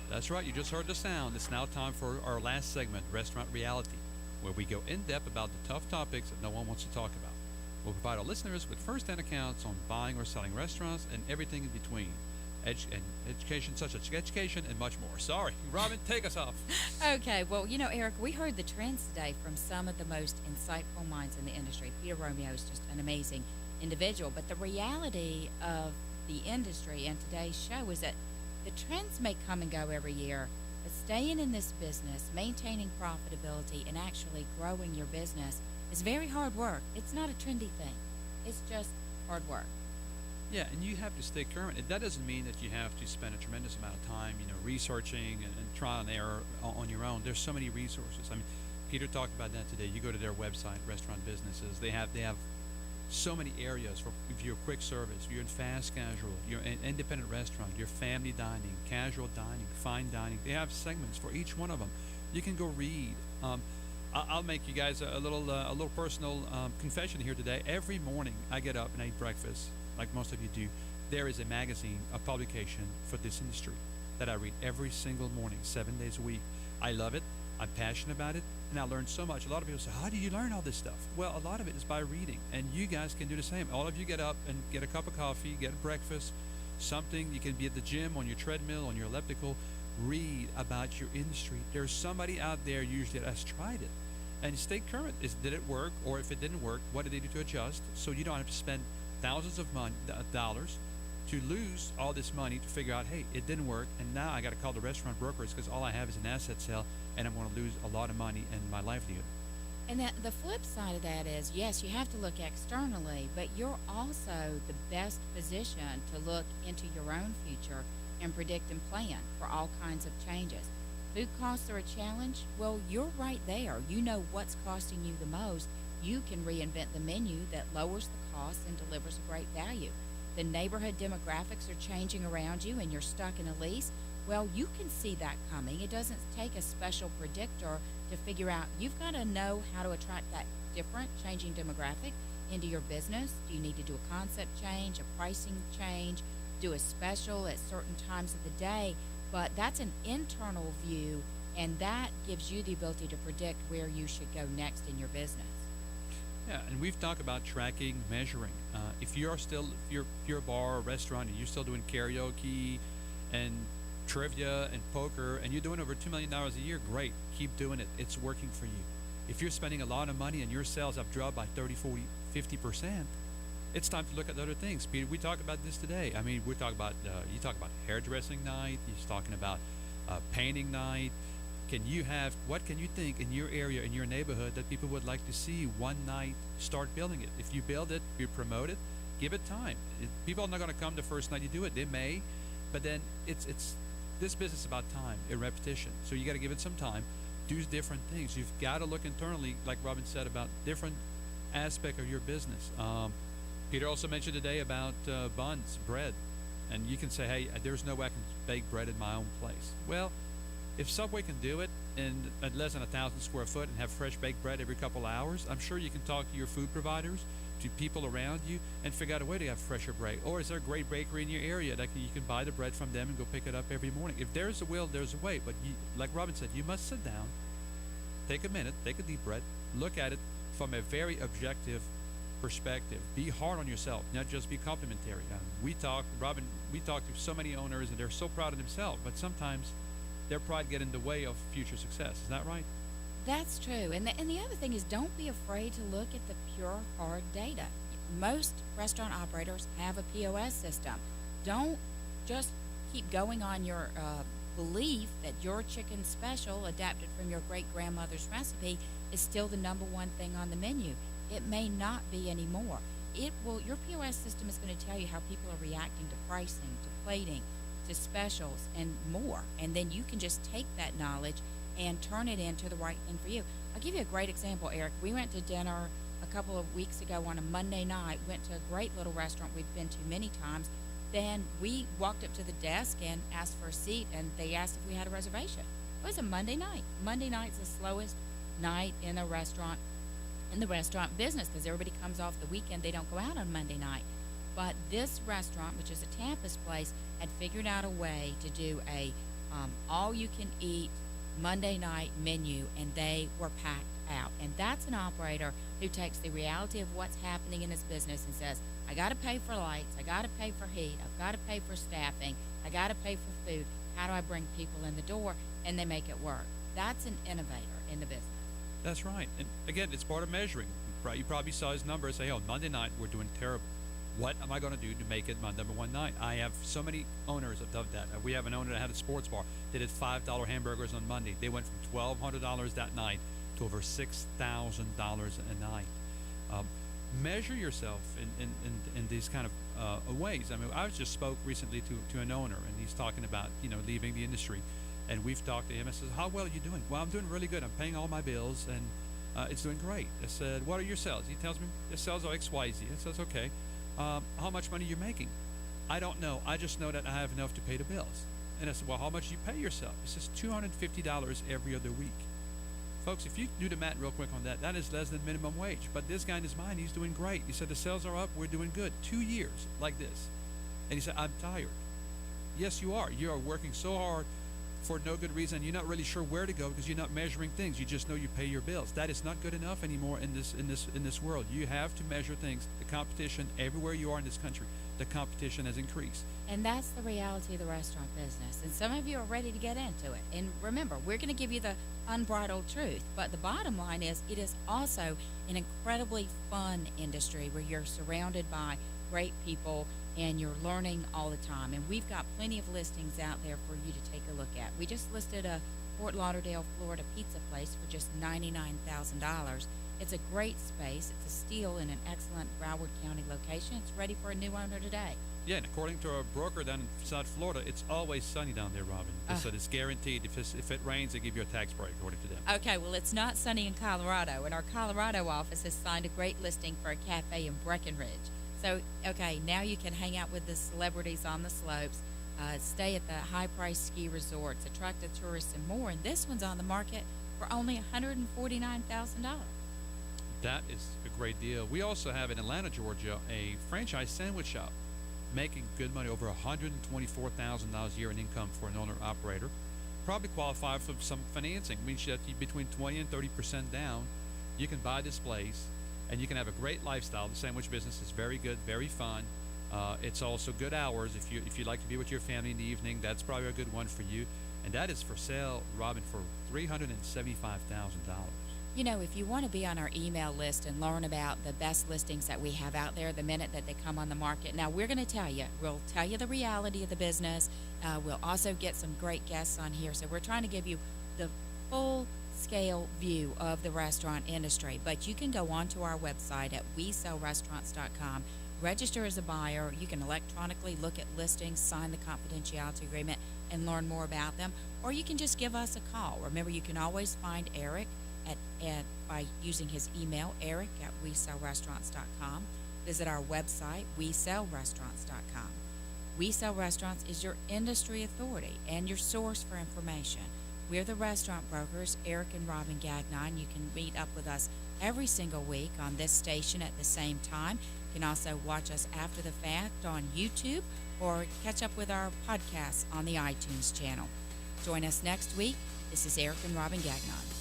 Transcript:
That's right, you just heard the sound. It's now time for our last segment, Restaurant Reality, where we go in depth about the tough topics that no one wants to talk about. We'll provide our listeners with first hand accounts on buying or selling restaurants and everything in between. And education, such as education and much more. Sorry, Robin, take us off. Okay, well, Eric, we heard the trends today from some of the most insightful minds in the industry. Peter Romeo is just an amazing individual, but the reality of the industry and today's show is that the trends may come and go every year, but staying in this business, maintaining profitability, and actually growing your business is very hard work. It's not a trendy thing, it's just hard work. Yeah, and you have to stay current. And that doesn't mean that you have to spend a tremendous amount of time, researching and trial and error on your own. There's so many resources. I mean, Peter talked about that today. You go to their website, restaurant businesses. They have so many areas for if you're quick service, you're in fast casual, you're in independent restaurant, you're family dining, casual dining, fine dining. They have segments for each one of them. You can go read. I'll make you guys a little personal confession here today. Every morning I get up and I eat breakfast, like most of you do. There is a magazine, a publication for this industry that I read every single morning, 7 days a week. I love it. I'm passionate about it, and I learn so much. A lot of people say, "How do you learn all this stuff?" Well, a lot of it is by reading, and you guys can do the same. All of you get up and get a cup of coffee, get a breakfast, something. You can be at the gym, on your treadmill, on your elliptical. Read about your industry. There's somebody out there usually that has tried it, and stay current. Did it work? Or if it didn't work, what did they do to adjust? So you don't have to spend thousands of dollars to lose all this money to figure out, hey, it didn't work, and now I got to call the restaurant brokers because all I have is an asset sale, and I'm going to lose a lot of money and my livelihood. And the flip side of that is, yes, you have to look externally, but you're also the best position to look into your own future and predict and plan for all kinds of changes. Food costs are a challenge. Well, you're right there. You know what's costing you the most. You can reinvent the menu that lowers the cost and delivers a great value. The neighborhood demographics are changing around you and you're stuck in a lease. Well, you can see that coming. It doesn't take a special predictor to figure out. You've got to know how to attract that different, changing demographic into your business. Do you need to do a concept change, a pricing change, do a special at certain times of the day? But that's an internal view, and that gives you the ability to predict where you should go next in your business. Yeah, and we've talked about tracking, measuring. If you're a bar or restaurant and you're still doing karaoke and trivia and poker and you're doing over $2 million a year, great. Keep doing it. It's working for you. If you're spending a lot of money and your sales have dropped by 30, 40, 50%, it's time to look at other things. Peter, we talked about this today. I mean, we talk about you talk about hairdressing night. He's talking about painting night. What can you think in your area, in your neighborhood, that people would like to see one night? Start building it. If you build it, you promote it, give it time. People are not going to come the first night you do it. They may, but then it's this business is about time and repetition. So you got to give it some time. Do different things. You've got to look internally, like Robin said, about different aspect of your business. Peter also mentioned today about buns, bread, and you can say, hey, there's no way I can bake bread in my own place. Well, if Subway can do it in at less than 1,000 square foot and have fresh baked bread every couple hours, I'm sure you can talk to your food providers, to people around you, and figure out a way to have fresher bread. Or is there a great bakery in your area that you can buy the bread from them and go pick it up every morning? If there's a will, there's a way. But like Robin said, you must sit down, take a minute, take a deep breath, look at it from a very objective perspective. Be hard on yourself, not just be complimentary. Robin, we talk to so many owners and they're so proud of themselves, but sometimes their pride get in the way of future success. Is that right? That's true. And the other thing is, don't be afraid to look at the pure hard data. Most restaurant operators have a POS system. Don't just keep going on your belief that your chicken special, adapted from your great grandmother's recipe, is still the number one thing on the menu. It may not be anymore. Your POS system is going to tell you how people are reacting to pricing, to plating, to specials, and more. And then you can just take that knowledge and turn it into the right thing for you. I'll give you a great example, Eric. We went to dinner a couple of weeks ago on a Monday night, went to a great little restaurant we've been to many times. Then we walked up to the desk and asked for a seat, and they asked if we had a reservation. It was a Monday night. Monday night's the slowest night in the restaurant business because everybody comes off the weekend. They don't go out on Monday night. But this restaurant, which is a Tampa's place, had figured out a way to do a all you can eat Monday night menu, and they were packed out. And that's an operator who takes the reality of what's happening in his business and says, I got to pay for lights, I got to pay for heat, I've got to pay for staffing, I got to pay for food. How do I bring people in the door? And they make it work. That's an innovator in the business. That's right. And again, it's part of measuring. You probably saw his numbers. Say, oh, Monday night we're doing terrible. What am I going to do to make it my number one night? I have so many owners of that. We have an owner that had a sports bar. They did $5 hamburgers on Monday. They went from $1,200 that night to over $6,000 a night. Measure yourself in these kind of ways. I mean, I just spoke recently to an owner, and he's talking about leaving the industry, and we've talked to him. I said, how well are you doing? Well, I'm doing really good. I'm paying all my bills, and it's doing great. I said, what are your sales? He tells me the sales are XYZ. I says, okay. How much money are you making? I don't know. I just know that I have enough to pay the bills. And I said, well, how much do you pay yourself? He says, $250 every other week. Folks, if you do the math real quick on that, that is less than minimum wage. But this guy in his mind, he's doing great. He said, the sales are up. We're doing good. 2 years like this. And he said, I'm tired. Yes, you are. You are working so hard for no good reason. You're not really sure where to go because you're not measuring things. You just know you pay your bills. That is not good enough anymore in this world. You have to measure things. The competition everywhere you are in this country, the competition has increased. And that's the reality of the restaurant business. And some of you are ready to get into it. And remember, we're going to give you the unbridled truth. But the bottom line is it is also an incredibly fun industry where you're surrounded by great people and you're learning all the time. And we've got plenty of listings out there for you to take a look at. We just listed a Fort Lauderdale, Florida pizza place for just $99,000. It's a great space. It's a steal in an excellent Broward County location. It's ready for a new owner today. Yeah, and according to our broker down in South Florida, it's always sunny down there, Robin. So it's guaranteed. If it rains, they give you a tax break, according to them. Okay, well, it's not sunny in Colorado, and our Colorado office has signed a great listing for a cafe in Breckenridge. So, okay, now you can hang out with the celebrities on the slopes, stay at the high-priced ski resorts, attract the tourists, and more. And this one's on the market for only $149,000. That is a great deal. We also have in Atlanta, Georgia, a franchise sandwich shop making good money, over $124,000 a year in income for an owner-operator. Probably qualify for some financing. Means that between 20 and 30% down, you can buy this place, and you can have a great lifestyle. The sandwich business is very good, very fun. It's also good hours. If you like to be with your family in the evening, that's probably a good one for you. And that is for sale, Robin, for $375,000. You know, if you want to be on our email list and learn about the best listings that we have out there the minute that they come on the market, now we're going to tell you. We'll tell you the reality of the business. We'll also get some great guests on here. So we're trying to give you the full scale view of the restaurant industry. But you can go onto our website at WeSellRestaurants.com, register as a buyer. You can electronically look at listings, sign the confidentiality agreement, and learn more about them. Or you can just give us a call. Remember, you can always find Eric by using his email, eric@WeSellRestaurants.com. Visit our website, WeSellRestaurants.com. We Sell Restaurants is your industry authority and your source for information. We're the restaurant brokers, Eric and Robin Gagnon. You can meet up with us every single week on this station at the same time. You can also watch us after the fact on YouTube or catch up with our podcasts on the iTunes channel. Join us next week. This is Eric and Robin Gagnon.